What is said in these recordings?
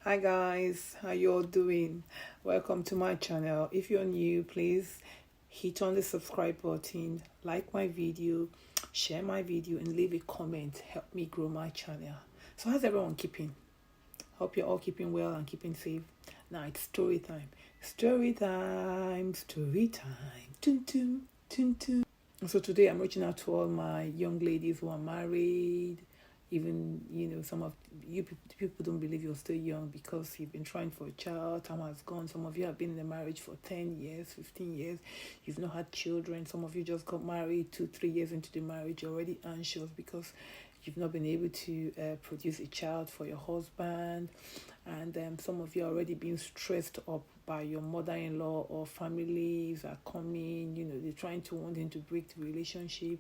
Hi guys, how you all doing? Welcome to my channel. If you're new, please hit on the subscribe button, like my video, share my video, and leave a comment. Help me grow my channel. So how's everyone keeping? Hope you're all keeping well and keeping safe. Now it's story time. Story time, story time. Toon toon, toon toon. So today I'm reaching out to all my young ladies who are married. Even some of you people don't believe you're still young because you've been trying for a child. Time has gone. Some of you have been in a marriage for 10 years, 15 years. You've not had children. Some of you just got married 2-3 years into the marriage. You're already anxious because you've not been able to produce a child for your husband. And some of you are already being stressed up by your mother-in-law, or families are coming, they're trying to wanting to break the relationship.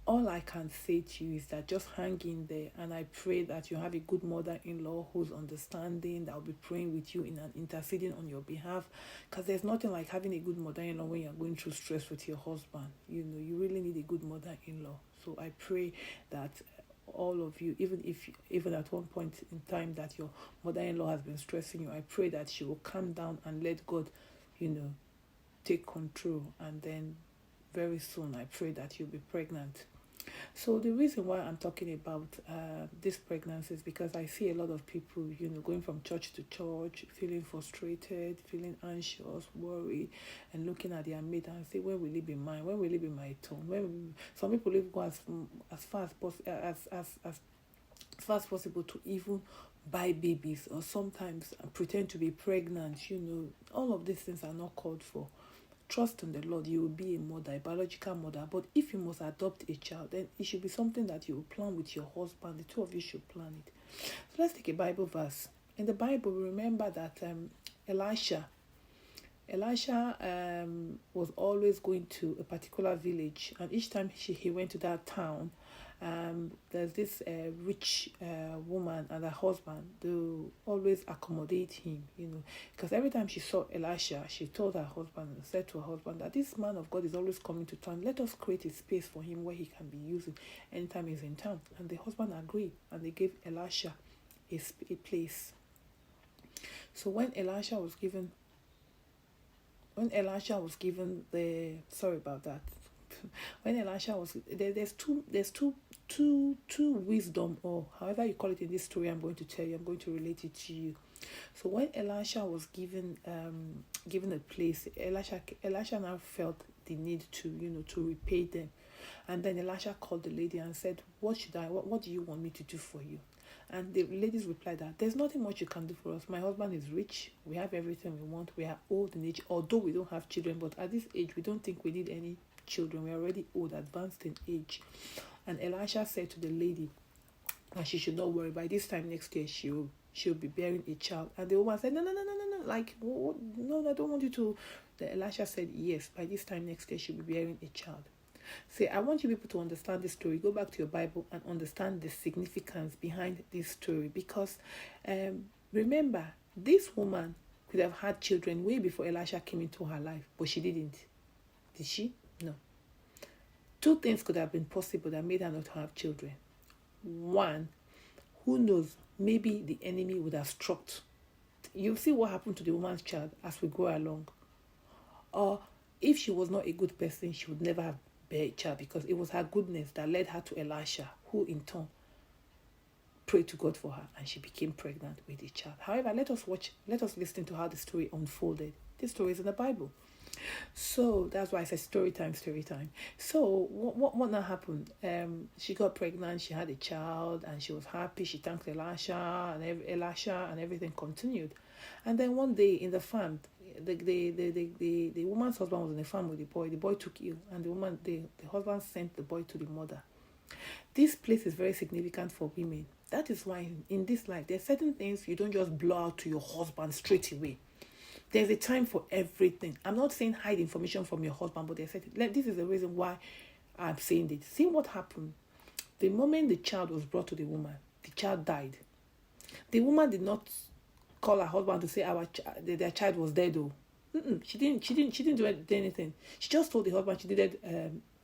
All I can say to you is that just hang in there, and I pray that you have a good mother-in-law who's understanding, that will be praying with you and interceding on your behalf, because there's nothing like having a good mother-in-law when you're going through stress with your husband. You really need a good mother-in-law. So I pray that all of you, even at one point in time that your mother-in-law has been stressing you, I pray that she will calm down and let God take control, and then very soon I pray that you'll be pregnant. So the reason why I'm talking about this pregnancy is because I see a lot of people, going from church to church, feeling frustrated, feeling anxious, worried, and looking at their mate and say, when will it be mine? When will it be my turn? Some people even go as far as possible to even buy babies, or sometimes pretend to be pregnant. All of these things are not called for. Trust in the Lord, you will be a mother, a biological mother. But if you must adopt a child, then it should be something that you will plan with your husband. The two of you should plan it. So let's take a Bible verse. In the Bible, we remember that Elisha was always going to a particular village, and each time he went to that town, there's this rich woman and her husband. They always accommodate him, because every time she saw Elisha, she told her husband, said to her husband, that this man of God is always coming to town. Let us create a space for him where he can be using anytime he's in town. And the husband agreed, and they gave Elisha a place. So when Elisha was given the sorry about that when Elisha was there's two wisdom, or however you call it, in this story I'm going to tell you. I'm going to relate it to you. So when Elisha was given a place, Elisha now felt the need to repay them. And then Elisha called the lady and said, what do you want me to do for you? And the ladies replied that there's nothing much you can do for us. My husband is rich. We have everything we want. We are old in age, although we don't have children. But at this age, we don't think we need any children. We're already old, advanced in age. And Elisha said to the lady that she should not worry. By this time next year, she'll be bearing a child. And the woman said, no. Like, no, I don't want you to. Elisha said, yes, by this time next year, she'll be bearing a child. See, I want you people to understand this story. Go back to your Bible and understand the significance behind this story. Because remember, this woman could have had children way before Elisha came into her life, but she didn't. Did she? No. Two things could have been possible that made her not have children. One, who knows, maybe the enemy would have struck. You'll see what happened to the woman's child as we go along. Or if she was not a good person, she would never have bear a child, because it was her goodness that led her to Elisha, who in turn prayed to God for her, and she became pregnant with a child. However, let us listen to how the story unfolded. This story is in the Bible. So that's why I said story time. So what now happened? She got pregnant, she had a child, and she was happy. She thanked Elisha, and everything continued. And then one day in the farm, the woman's husband was in the farm with the boy. The boy took ill, and the husband sent the boy to the mother. This place is very significant for women. That is why in this life, there's certain things you don't just blow out to your husband straight away. There's a time for everything. I'm not saying hide information from your husband, but this is the reason why I'm saying this. See what happened. The moment the child was brought to the woman, the child died. The woman did not call her husband to say their child was dead. She didn't do anything. She just told the husband she needed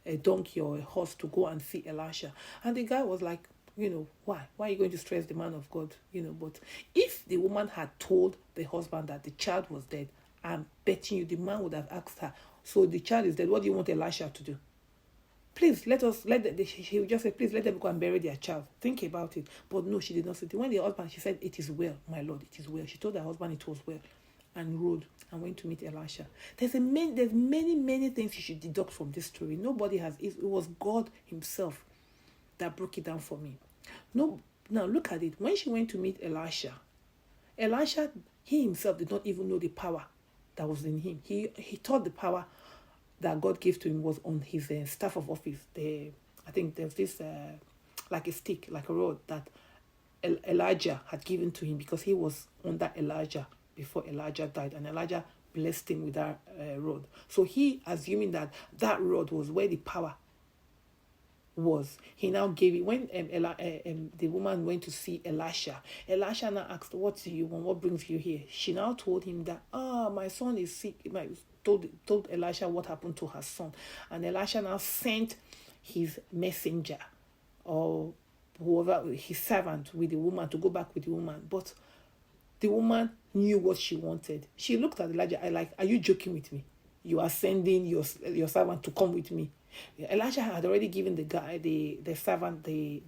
a donkey or a horse to go and see Elisha. And the guy was like, Why? Why are you going to stress the man of God? But if the woman had told the husband that the child was dead, I'm betting you the man would have asked her, so the child is dead, what do you want Elisha to do? Please, she would just say, please let them go and bury their child. Think about it. But no, she did not say it. When the husband, she said, it is well, my Lord, it is well. She told her husband it was well and rode and went to meet Elisha. There's many things you should deduct from this story. Nobody has, it was God himself that broke it down for me. No, now look at it. When she went to meet Elisha, he himself did not even know the power that was in him. He thought the power that God gave to him was on his staff of office. I think there's this like a stick, like a rod that Elijah had given to him because he was under Elijah before Elijah died, and Elijah blessed him with that rod. So he, assuming that rod was where the power was, he now gave it. When the woman went to see Elisha now asked, what do you want? What brings you here? She now told him that, my son is sick. Told Elisha what happened to her son. And Elisha now sent his messenger or whoever, his servant, with the woman to go back with the woman. But the woman knew what she wanted. She looked at Elijah, are you joking with me? You are sending your servant to come with me. Elijah had already given the guy, the servant, the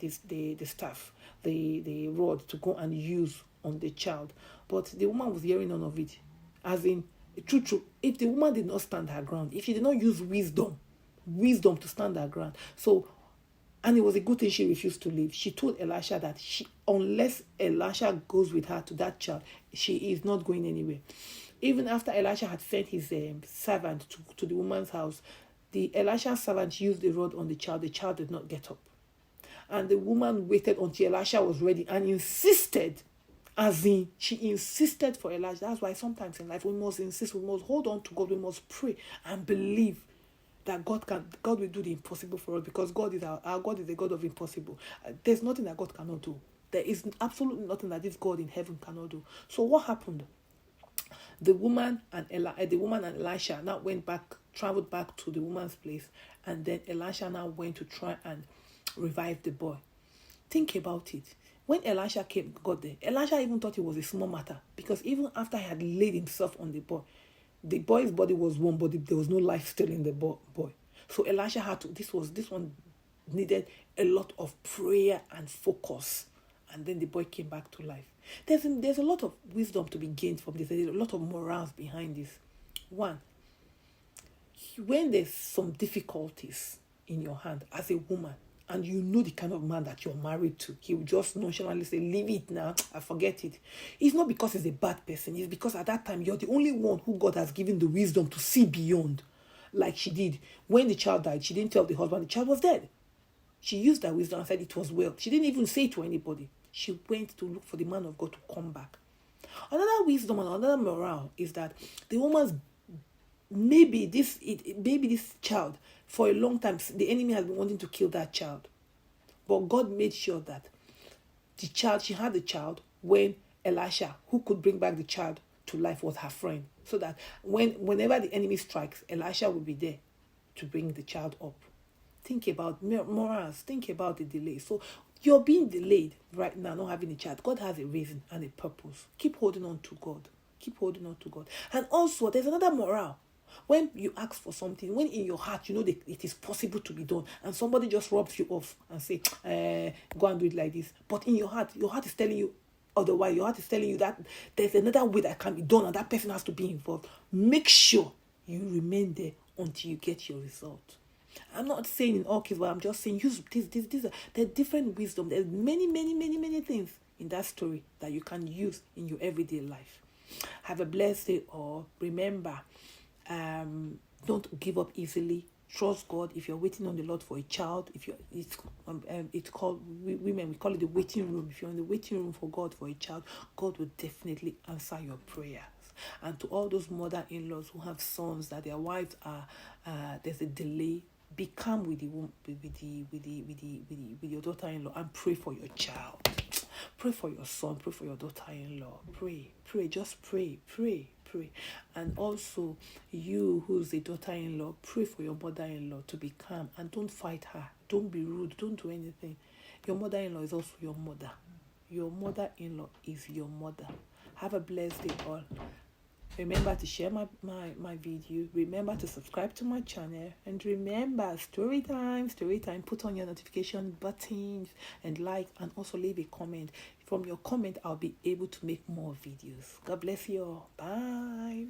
staff, the rod to go and use on the child. But the woman was hearing none of it. As in, true, if the woman did not stand her ground, if she did not use wisdom to stand her ground. So, and it was a good thing she refused to leave. She told Elisha that unless Elisha goes with her to that child, she is not going anywhere. Even after Elisha had sent his servant to the woman's house, the Elisha servant used the rod on the child did not get up. And the woman waited until Elisha was ready and insisted, she insisted for Elijah. That's why sometimes in life we must insist, we must hold on to God, we must pray and believe that God will do the impossible for us, because God is our God is a God of impossible. There's nothing that God cannot do. There is absolutely nothing that this God in heaven cannot do. So what happened? The woman and Elisha now traveled back to the woman's place, and then Elisha now went to try and revive the boy. Think about it. When Elisha got there, Elisha even thought it was a small matter, because even after he had laid himself on the boy's body was warm, but there was no life still in the boy. So Elisha had to, this one needed a lot of prayer and focus, and then the boy came back to life. There's a lot of wisdom to be gained from this. There's a lot of morals behind this. One, when there's some difficulties in your hand as a woman, and you know the kind of man that you're married to, he will just nonchalantly say, leave it now, I forget it. It's not because he's a bad person. It's because at that time, you're the only one who God has given the wisdom to see beyond. Like she did. When the child died, she didn't tell the husband the child was dead. She used that wisdom and said it was well. She didn't even say it to anybody. She went to look for the man of God to come back. Another wisdom and another morale is that the woman's maybe this child, for a long time, the enemy has been wanting to kill that child. But God made sure that she had the child when Elisha, who could bring back the child to life, was her friend. So that whenever the enemy strikes, Elisha will be there to bring the child up. Think about morals. Think about the delay. So you're being delayed right now, not having a child. God has a reason and a purpose. Keep holding on to God. Keep holding on to God. And also, there's another morale. When you ask for something, when in your heart you know that it is possible to be done, and somebody just rubs you off and say, go and do it like this. But in your heart is telling you otherwise. Your heart is telling you that there's another way that can be done, and that person has to be involved. Make sure you remain there until you get your result. I'm not saying in all cases, but I'm just saying use these are different wisdom. There's many things in that story that you can use in your everyday life. Have a blessed day, or remember, don't give up easily. Trust God. If you're waiting on the Lord for a child, it's called, women, we call it the waiting room. If you're in the waiting room for God for a child, God will definitely answer your prayers. And to all those mother-in-laws who have sons that their wives are there's a delay, be calm with your daughter-in-law and pray for your child. Pray for your son. Pray for your daughter-in-law. Pray. Just pray. And also, you who's a daughter-in-law, pray for your mother-in-law to be calm and don't fight her. Don't be rude. Don't do anything. Your mother-in-law is also your mother. Your mother-in-law is your mother. Have a blessed day all. Remember to share my video. Remember to subscribe to my channel. And remember, story time. Put on your notification buttons and like, and also leave a comment. From your comment, I'll be able to make more videos. God bless you all. Bye.